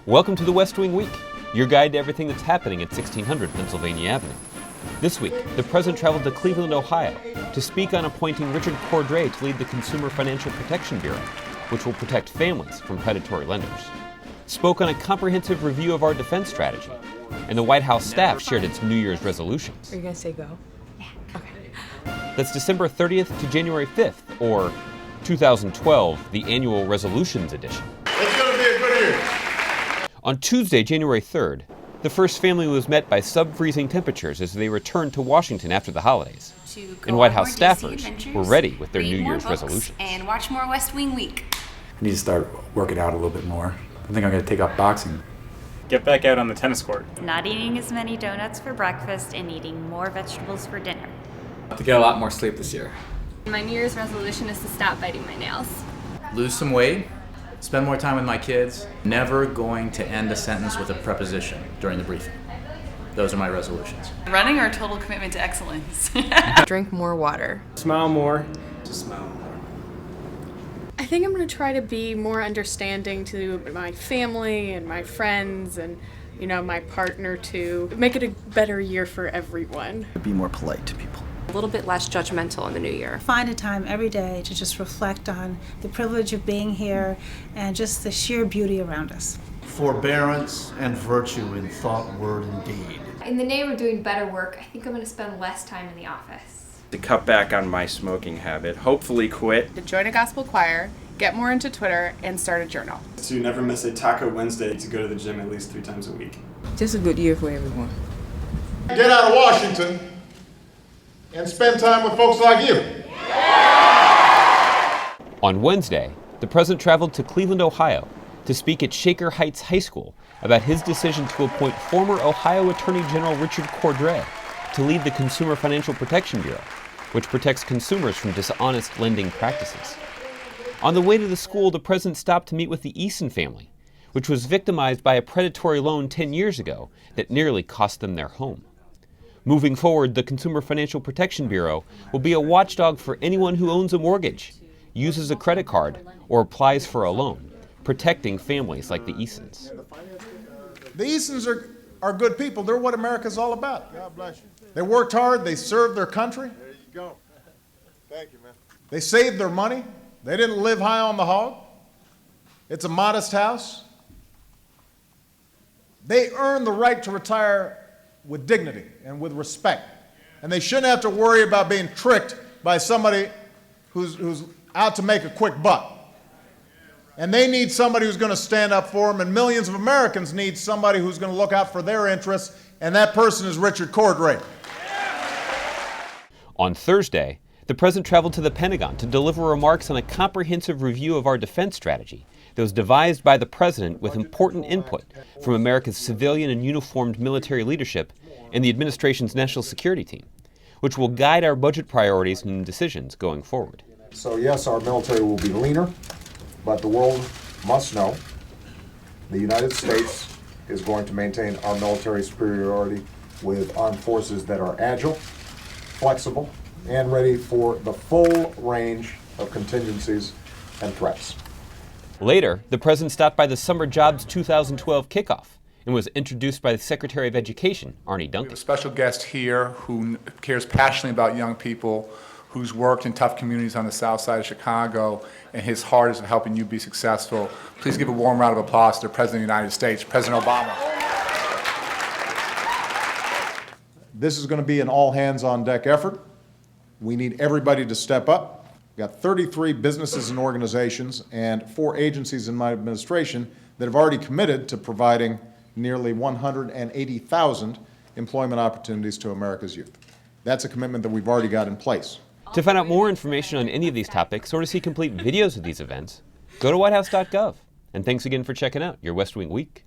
Welcome to the West Wing Week, your guide to everything that's happening at 1600 Pennsylvania Avenue. This week, the President traveled to Cleveland, Ohio, to speak on appointing Richard Cordray to lead the Consumer Financial Protection Bureau, which will protect families from predatory lenders. Spoke on a comprehensive review of our defense strategy, and the White House staff shared its New Year's resolutions. Are you going to say go? Yeah. Okay. That's December 30th to January 5th, or 2012, the annual resolutions edition. It's going to be a good year. On Tuesday, January 3rd, the first family was met by sub-freezing temperatures as they returned to Washington after the holidays. And White House staffers were ready with their New Year's resolutions. And watch more West Wing Week. I need to start working out a little bit more. I think I'm going to take up boxing. Get back out on the tennis court. Not eating as many donuts for breakfast and eating more vegetables for dinner. I have to get a lot more sleep this year. My New Year's resolution is to stop biting my nails. Lose some weight, spend more time with my kids, never going to end a sentence with a preposition during the briefing. Those are my resolutions. Running or total commitment to excellence? Drink more water. Smile more. Just smile more. I think I'm going to try to be more understanding to my family and my friends and, my partner to make it a better year for everyone. Be more polite to people. A little bit less judgmental in the new year. Find a time every day to just reflect on the privilege of being here and just the sheer beauty around us. Forbearance and virtue in thought, word, and deed. In the name of doing better work, I think I'm going to spend less time in the office. To cut back on my smoking habit, hopefully quit. To join a gospel choir, get more into Twitter, and start a journal. To never miss a Taco Wednesday, to go to the gym at least 3 times a week. Just a good year for everyone. Get out of Washington and spend time with folks like you. On Wednesday, the President traveled to Cleveland, Ohio, to speak at Shaker Heights High School about his decision to appoint former Ohio Attorney General Richard Cordray to lead the Consumer Financial Protection Bureau, which protects consumers from dishonest lending practices. On the way to the school, the President stopped to meet with the Eason family, which was victimized by a predatory loan 10 years ago that nearly cost them their home. Moving forward, the Consumer Financial Protection Bureau will be a watchdog for anyone who owns a mortgage, uses a credit card, or applies for a loan, protecting families like the Easons. The Easons are good people. They're what America's all about. God bless you. They worked hard. They served their country. There you go. Thank you, man. They saved their money. They didn't live high on the hog. It's a modest house. They earned the right to retire with dignity and with respect. And they shouldn't have to worry about being tricked by somebody who's out to make a quick buck. And they need somebody who's going to stand up for them, and millions of Americans need somebody who's going to look out for their interests, and that person is Richard Cordray. On Thursday, the President traveled to the Pentagon to deliver remarks on a comprehensive review of our defense strategy that was devised by the President with important input from America's civilian and uniformed military leadership and the administration's national security team, which will guide our budget priorities and decisions going forward. So yes, our military will be leaner, but the world must know the United States is going to maintain our military superiority with armed forces that are agile, flexible, and ready for the full range of contingencies and threats. Later, the President stopped by the Summer Jobs 2012 kickoff and was introduced by the Secretary of Education, Arnie Duncan. We have a special guest here who cares passionately about young people, who's worked in tough communities on the south side of Chicago, and his heart is in helping you be successful. Please give a warm round of applause to the President of the United States, President Obama. This is going to be an all-hands-on-deck effort. We need everybody to step up. We've got 33 businesses and organizations and 4 agencies in my administration that have already committed to providing nearly 180,000 employment opportunities to America's youth. That's a commitment that we've already got in place. To find out more information on any of these topics or to see complete videos of these events, go to whitehouse.gov. And thanks again for checking out your West Wing Week.